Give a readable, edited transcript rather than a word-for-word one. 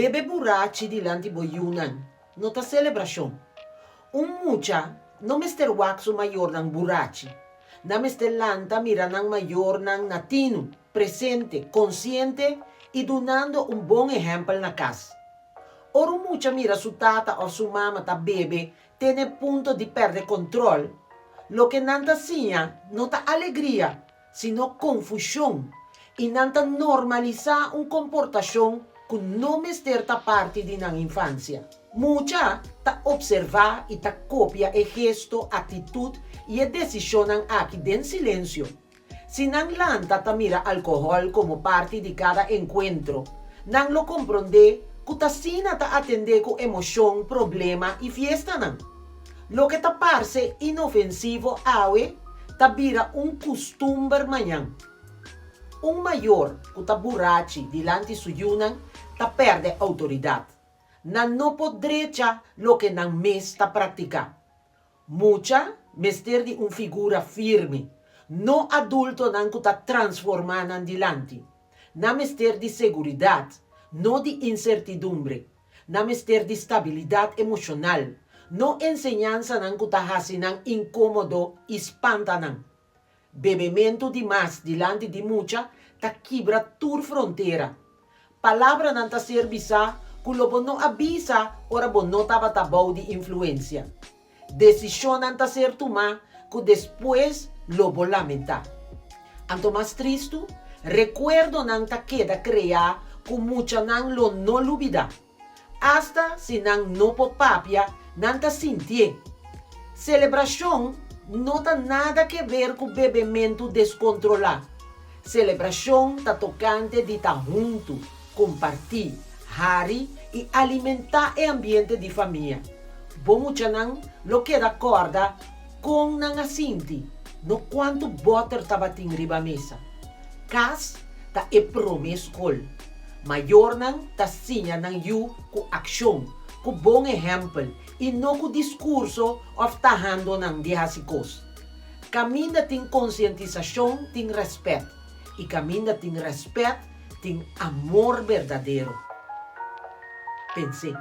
Bebe burachi dilanti boyunan, nota celebración. Un mucha no mester waxo mayor ng burachi. Na mester lanta mira ng mayor ng natino, presente, consciente y donando un buen ejemplo na casa. Oro mucha mira su tata o su mama ta bebe tiene punto di perdere control. Lo que nanta signa no ta alegría, sino confusión. Y nanta normaliza un comportación que no mester ta parte di nang infancia. Mucha ta observa y ta copia el gesto, actitud y decisión aquí den silencio. Si nang lanta ta mira alcohol como parte de cada encuentro, nang lo comprende kutasina ta atende ko emoción, problema y fiesta nang. Lo que ta parece inofensivo awe ta vira un costumbre mañana. Un mayor kuta burachi dilanti suyunan ta perde autoridad. Nan no podrecha lo que nan mes ta practica. Mucha mester di un figura firme, no adulto nan kuta transformanan dilanti. Na mester di seguridad, no di incertidumbre. Na mester di stabilidad emocional, no enseñanza nan kutahasinan incómodo espantanan. Bebimento di más dilanti di mucha ta quibra tur frontera. Palabra nan ta servisa kulo no avisa ora no taba tabau di influencia. Decisión nan ta ser tuma que después lo bo lamentar. Anto más tristo, recuerdo nan ta queda crea ku mucha nan lo no lubida. Hasta si nan no popapia nan ta sintie. Celebración no ta nada que ver con bebimento descontrolado. Celebración ta tocante de ta junto, compartir, hari y alimentar el ambiente de familia. Bo mucha nan lo queda corda con nan asinti, no quanto butter taba ting riba mesa. Kas ta e promescol. Mayor nan ta sinya nan yu ku aksyon, ku bom ejemplo, y no ku discurso of tahando nan dihasikos. Camina ting conscientización, ting respeto, y camina ting respeto, ting amor verdadero. Pensé.